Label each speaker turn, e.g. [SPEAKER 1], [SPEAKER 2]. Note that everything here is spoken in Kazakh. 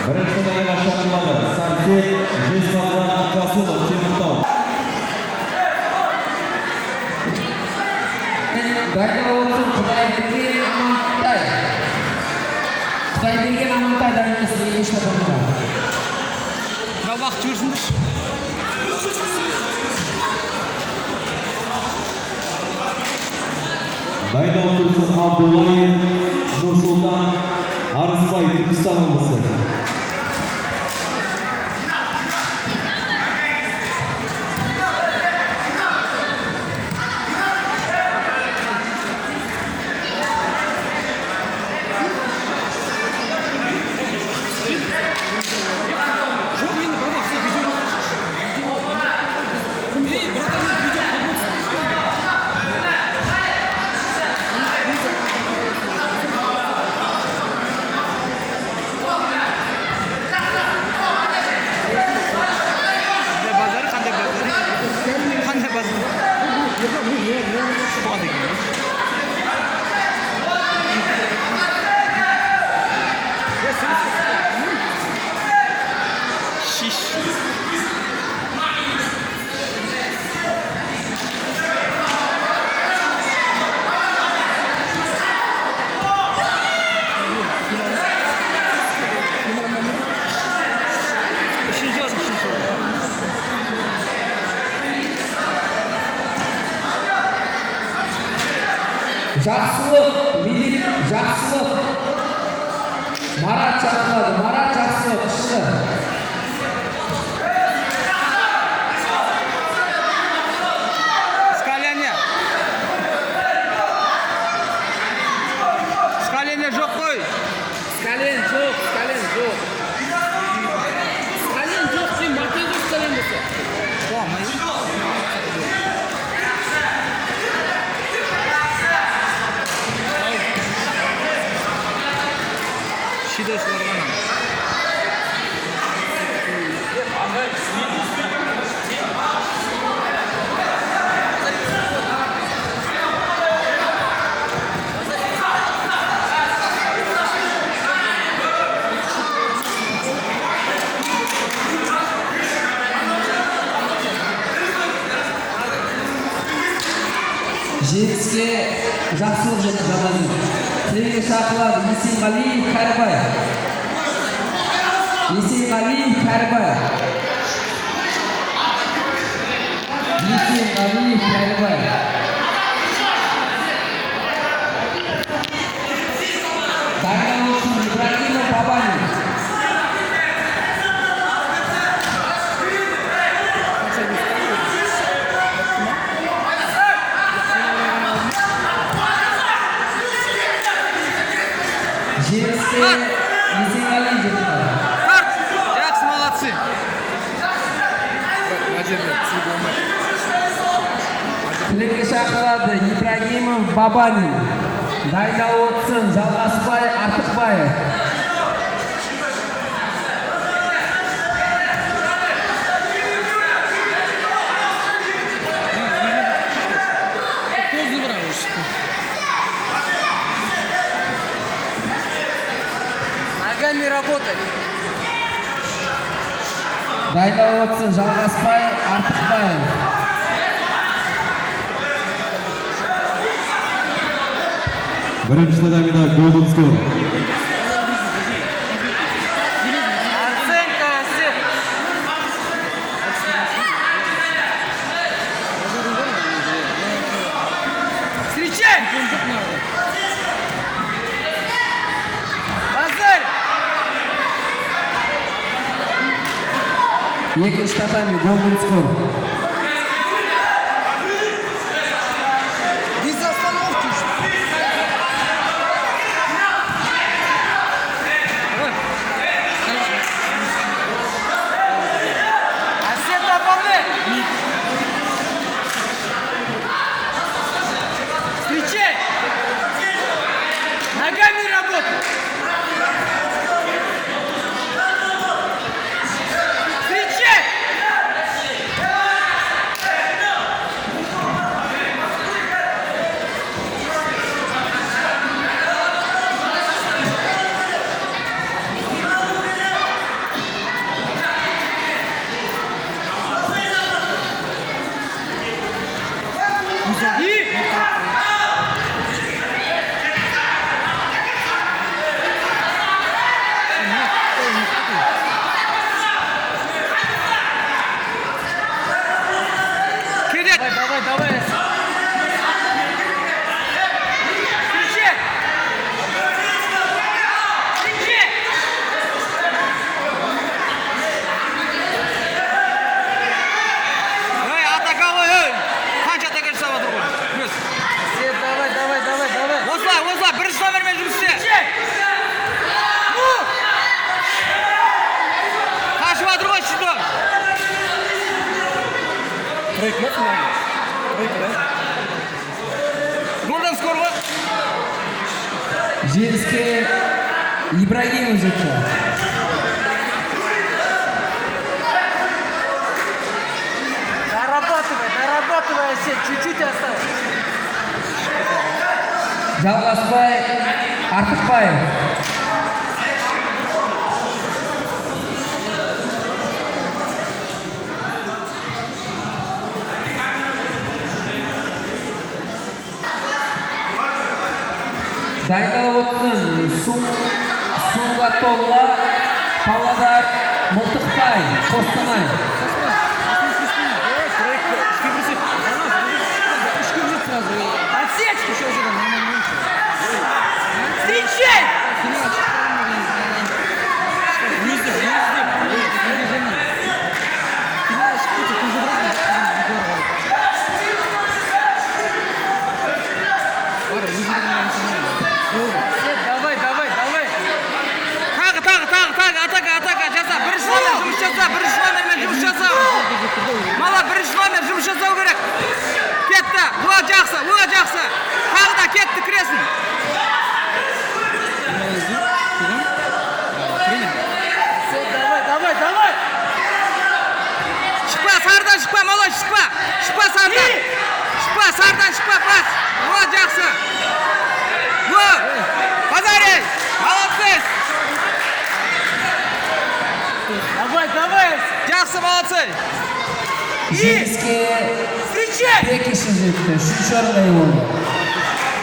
[SPEAKER 1] Birinchi o'yinga boshlanadi. Sarjit Jesmatov Qasimov Temurtov.
[SPEAKER 2] Bergan Xudoybekning Amontai. Xudoybekning Amontai darajasiga ishlatilgan.
[SPEAKER 3] Biroq vaqt ko'rsindir.
[SPEAKER 1] Baydoq Tursun Abdullayev, Nursulton Arizbay Turkiston облысы.
[SPEAKER 2] Жақсылық, Медет Жақсылық. Марат Жақсылық, Марат Жақсылық шықты.
[SPEAKER 3] Скаление жоқ қой.
[SPEAKER 2] Скален жоқ, Скален жоқ. Скален жоқ, сен Мартин жоқ Скален болса.
[SPEAKER 3] Şidos vargana.
[SPEAKER 2] Жетіске жақсылық жетті жаманын. Тілеге шақылады Есенғали Кәрібай. Есенғали Кәрібай. Есенғали Кәрібай. Дайын olsun Ибрагимов Бабанин. Жетіске Есенғали жетті.
[SPEAKER 3] Жақсы, молодцы.
[SPEAKER 2] Тілекке шақырады Ибрагимов Бабанин. Дайындап отырсын Жалғасбай Артықбаев.
[SPEAKER 3] Ногами работать.
[SPEAKER 2] Дайындап отырсын Жалғасбай Артықбаев.
[SPEAKER 1] Birinchi tadamida Golden Score.
[SPEAKER 3] Оценка, Асет. Встречай! Базар!
[SPEAKER 2] Екінші татами Golden Score.
[SPEAKER 3] Без остановки. Асет, добавляй! Встречай! Ногами работай! Встречай!
[SPEAKER 2] Жеңіске Ибрагимов жетті.
[SPEAKER 3] Дорабатывай, Асет, чуть-чуть осталось.
[SPEAKER 2] Жалғасбай Артықбаев. Дайындалып отырған Сумгатолла Павлодар Мылтықбай Қостанай.
[SPEAKER 3] Отсечь! Встречай! Давай, давай, давай. Атака жаса. Бірінші номер жұмыс жаса. Бірінші номермен жұмыс жаса. Мала бірінші номер жұмыс жасау керек. Кетті. Бұла жақсы. Тағы да кетті, кіресін. Давай. Шықпа, сардан шықпа, малой, шықпа. Шықпа, сардан. Шықпа, пас. Бұла жақсы. Бұла. Базарей. Молодцы. Давай. Жақсы, молодцы.
[SPEAKER 2] Жеңіске
[SPEAKER 3] Встречай!
[SPEAKER 2] Бекишев жетті. Үшінші орында ие болды.